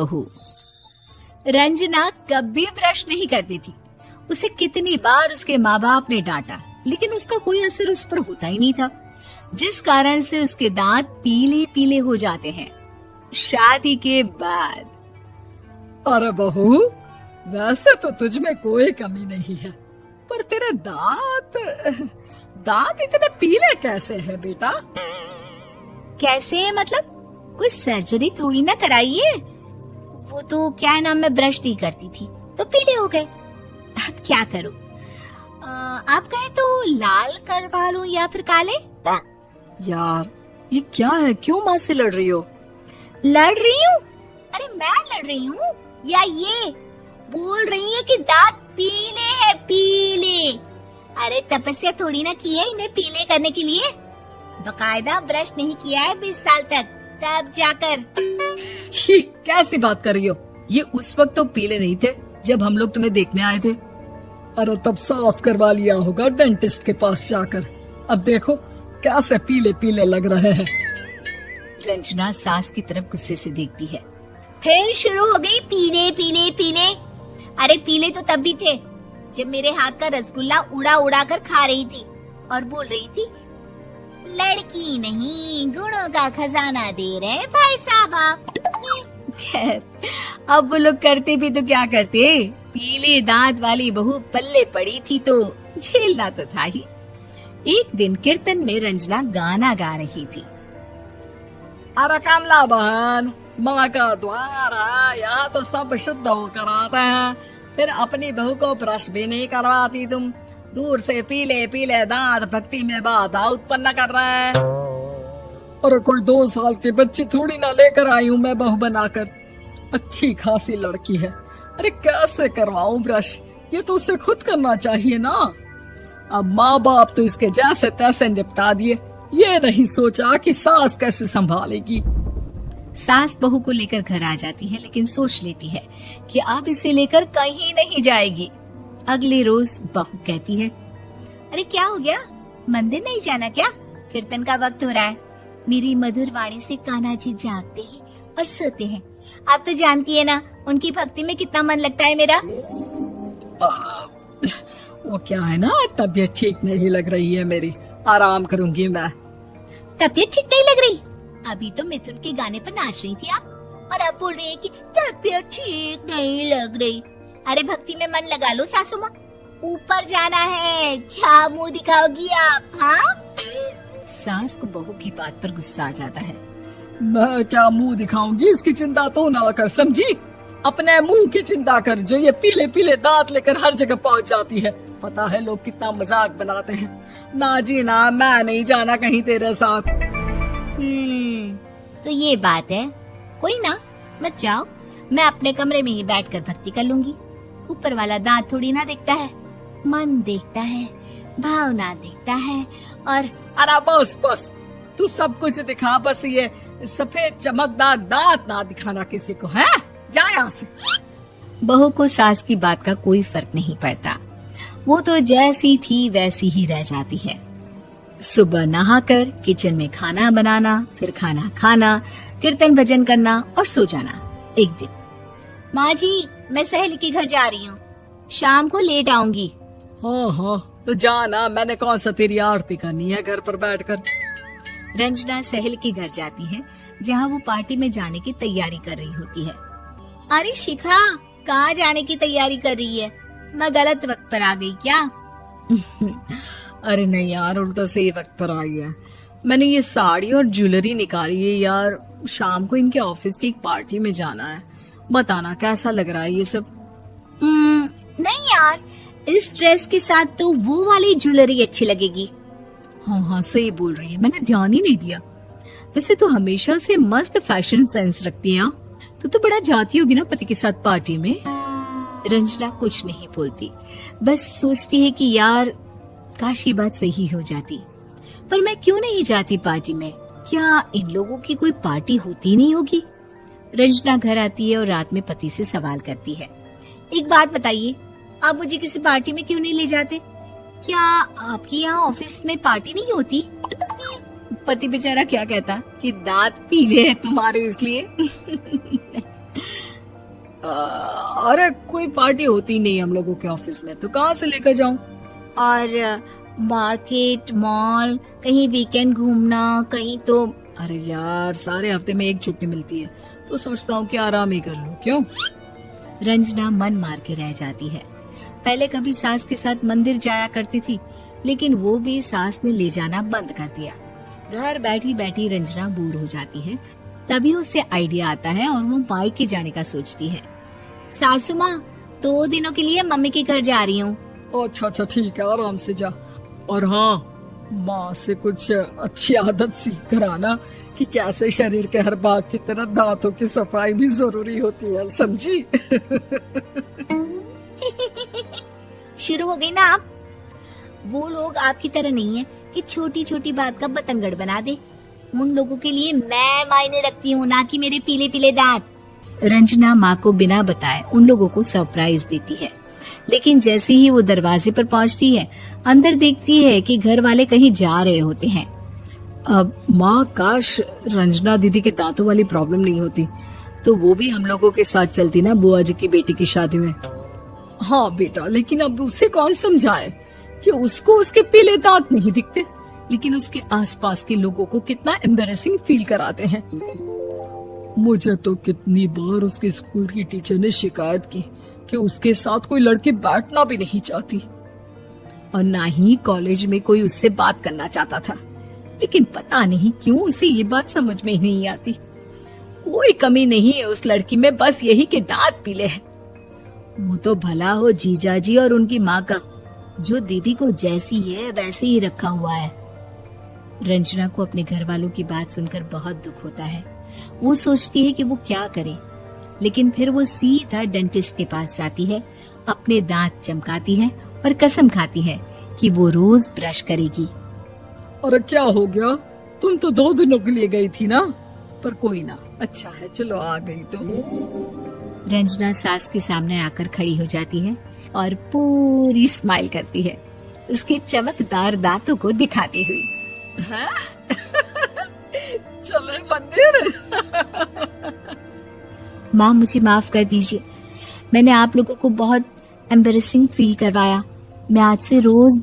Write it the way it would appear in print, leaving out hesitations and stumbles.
बहू। रंजना कभी ब्रश नहीं करती थी। उसे कितनी बार उसके माँ बाप ने डांटा, लेकिन उसका कोई असर उस पर होता ही नहीं था, जिस कारण से उसके दांत पीले पीले हो जाते हैं। शादी के बाद। अरे बहू, वैसे तो तुझ में कोई कमी नहीं है, पर तेरे दांत इतने पीले कैसे हैं बेटा? कैसे मतलब? कोई सर्जरी थोड़ी ना कराइए। वो तो क्या नाम, मैं ब्रश नहीं करती थी तो पीले हो गए। अब क्या करूं? आप कहे तो लाल करवा लूं या फिर काले? यार ये क्या है, क्यों माँ से लड़ रही हो? लड़ रही हूँ? अरे मैं लड़ रही हूँ या ये बोल रही है कि दांत पीले हैं, पीले। अरे तपस्या थोड़ी ना की है इन्हें पीले करने के लिए। बकायदा ब्रश नहीं किया है 20 साल तक, तब जाकर। छी, कैसी बात कर रही हो? ये उस वक्त तो पीले नहीं थे जब हम लोग तुम्हें देखने आए थे। अरे तब साफ करवा लिया होगा डेंटिस्ट के पास जाकर। अब देखो कैसे पीले पीले लग रहे हैं। रंजना सास की तरफ गुस्से से देखती है। फिर शुरू हो गई पीले पीले पीले। अरे पीले तो तब भी थे जब मेरे हाथ का रसगुल्ला उड़ा उड़ा कर खा रही थी और बोल रही थी, लड़की नहीं गुणों का खजाना दे रहे भाई साहब। खैर, अब वो लोग करते भी तो क्या करते, पीले दांत वाली बहू पल्ले पड़ी थी तो झेलना तो था ही। एक दिन कीर्तन में रंजना गाना गा रही थी। अरे कमला बहन, माँ का द्वार है, यहाँ तो सब शुद्ध होकर आते हैं, फिर अपनी बहू को ब्रश भी नहीं करवाती तुम। दूर से पीले पीले दांत भक्ति में बाधा उत्पन्न कर रहे हैं। और कोई 2 साल के बच्चे थोड़ी ना लेकर आई हूँ मैं बहू बनाकर। अच्छी खासी लड़की है, अरे कैसे करवाऊं ब्रश? ये तो उसे खुद करना चाहिए ना। अब माँ बाप तो इसके जैसे तैसे निपटा दिए, ये नहीं सोचा कि सास कैसे संभालेगी। सास बहू को लेकर घर आ जाती है, लेकिन सोच लेती है कि अब इसे लेकर कहीं नहीं जाएगी। अगले रोज बहू कहती है, अरे क्या हो गया, मंदिर नहीं जाना क्या? कीर्तन का वक्त हो रहा है। मेरी मधुर वाणी से कान्हा जी जागते हैं और सोते हैं। आप तो जानती है ना उनकी भक्ति में कितना मन लगता है मेरा। वो क्या है ना, तबीयत ठीक नहीं लग रही है मेरी, आराम करूंगी मैं। तबीयत ठीक नहीं लग रही? अभी तो मिथुन के गाने पर नाच रही थी आप, और अब बोल रही है कि तबीयत ठीक नहीं लग रही। अरे भक्ति में मन लगा लो सासू माँ, ऊपर जाना है, क्या मुंह दिखाओगी आप? हाँ? सास को बहू की बात पर गुस्सा आ जाता है। मैं क्या मुंह दिखाऊंगी, इसकी चिंता तो ना कर, समझी? अपने मुंह की चिंता कर, जो ये पीले पीले दांत लेकर हर जगह पहुंच जाती है। पता है लोग कितना मजाक बनाते हैं। ना जी ना, मैं नहीं जाना कहीं तेरे साथ। तो ये बात है, कोई ना, मत जाओ, मैं अपने कमरे में ही बैठकर भक्ति कर लूंगी। ऊपर वाला दांत थोड़ी ना देखता है, मन देखता है, भावना देखता है। और अरे बस बस, तू सब कुछ दिखा, बस ये सफेद चमकदार दांत ना दिखाना किसी को, है? जा यहाँ से। बहू को सास की बात का कोई फर्क नहीं पड़ता, वो तो जैसी थी वैसी ही रह जाती है। सुबह नहाकर किचन में खाना बनाना, फिर खाना खाना, कीर्तन भजन करना और सो जाना। एक दिन, माँ जी मैं सहेली के घर जा रही हूँ, शाम को लेट आऊंगी। हाँ, तो जाना, मैंने कौन सा तेरी आरती करनी है घर पर बैठकर। रंजना सहेली के घर जाती है, जहाँ वो पार्टी में जाने की तैयारी कर रही होती है। अरे शिखा, कहाँ जाने की तैयारी कर रही है? मैं गलत वक्त पर आ गई क्या? अरे नहीं यार, उल्टा सही वक्त पर आई है। मैंने ये साड़ी और ज्वेलरी निकाली है यार, शाम को इनके ऑफिस की एक पार्टी में जाना है। बताना कैसा लग रहा है ये सब? नहीं यार, इस ड्रेस के साथ तो वो वाली ज्वेलरी अच्छी लगेगी। हाँ सही बोल रही है, मैंने ध्यान ही नहीं दिया। वैसे तो हमेशा से मस्त फैशन सेंस रखती है। तो बड़ा जाती होगी ना पति के साथ पार्टी में। रंजना कुछ नहीं बोलती, बस सोचती है कि यार काश ये बात सही हो जाती, पर मैं क्यों नहीं जाती पार्टी में? क्या इन लोगों की कोई पार्टी होती नहीं होगी? रंजना घर आती है और रात में पति से सवाल करती है, एक बात बताइए, आप मुझे किसी पार्टी में क्यों नहीं ले जाते? क्या आपके यहाँ ऑफिस में पार्टी नहीं होती? पति बेचारा क्या कहता कि दांत पीले हैं तुम्हारे इसलिए। अरे कोई पार्टी होती नहीं हम लोगों के ऑफिस में, तो कहाँ से लेकर जाऊं? और मार्केट, मॉल, कहीं वीकेंड घूमना, कहीं तो। अरे यार, सारे हफ्ते में एक छुट्टी मिलती है, तो सोचता हूँ कि आराम ही कर लूं। क्यों? रंजना मन मार के रह जाती है। पहले कभी सास के साथ मंदिर जाया करती थी, लेकिन वो भी सास ने ले जाना बंद कर दिया। घर बैठी बैठी रंजना बोर हो जाती है। तभी उसे आइडिया आता है और वो मायके जाने का सोचती है। सासू माँ, 2 दिनों के लिए मम्मी के घर जा रही हूँ। अच्छा अच्छा, ठीक है, आराम से जा। और हाँ, माँ से कुछ अच्छी आदत सीख कर आना कि कैसे शरीर के हर भाग की तरह दांतों की सफाई भी जरूरी होती है, समझी? शुरू हो गई ना आप। वो लोग आपकी तरह नहीं है कि छोटी छोटी बात का बतंगड़ बना दे। उन लोगों के लिए मैं मायने रखती हूँ, ना कि मेरे पीले पीले दांत। रंजना माँ को बिना बताए उन लोगों को सरप्राइज देती है, लेकिन जैसे ही वो दरवाजे पर पहुंचती है, अंदर देखती है कि घर वाले कहीं जा रहे होते हैं। अब माँ, काश रंजना दीदी के दांतों वाली प्रॉब्लम नहीं होती, तो वो भी हम लोगों के साथ चलती ना बुआ जी की बेटी की शादी में। हाँ बेटा, लेकिन अब उसे कौन समझाए कि उसको उसके पीले दांत नहीं दिखते, लेकिन उसके आसपास के लोगों को कितना एम्बैरेसिंग फील कराते हैं। मुझे तो कितनी बार उसके स्कूल की टीचर ने शिकायत की कि उसके साथ कोई लड़की बैठना भी नहीं चाहती, और ना ही कॉलेज में कोई उससे बात करना चाहता था। लेकिन पता नहीं क्यों उसे ये बात समझ में ही नहीं आती। कोई कमी नहीं है उस लड़की में, बस यही कि दांत पीले हैं। वो तो भला हो जीजा जी और उनकी माँ का, जो दीदी को जैसी है वैसे ही रखा हुआ है। रंजना को अपने घर वालों की बात सुनकर बहुत दुख होता है। वो सोचती है कि वो क्या करे, लेकिन फिर वो सीधा डेंटिस्ट के पास जाती है, अपने दांत चमकाती है और कसम खाती है कि वो रोज ब्रश करेगी। अरे क्या हो गया? तुम तो 2 दिनों के लिए गई थी ना, पर कोई ना, अच्छा है, चलो आ गई तो। रंजना सास के सामने आकर खड़ी हो जाती है और पूरी स्माइल करती है, उसके चमकदार दांतों को दिखाती हुई। चले मंदिर। माँ, मुझे माफ कर दीजिए, मैंने आप लोगों को बहुत एम्बैरेसिंग फील करवाया। मैं आज से रोज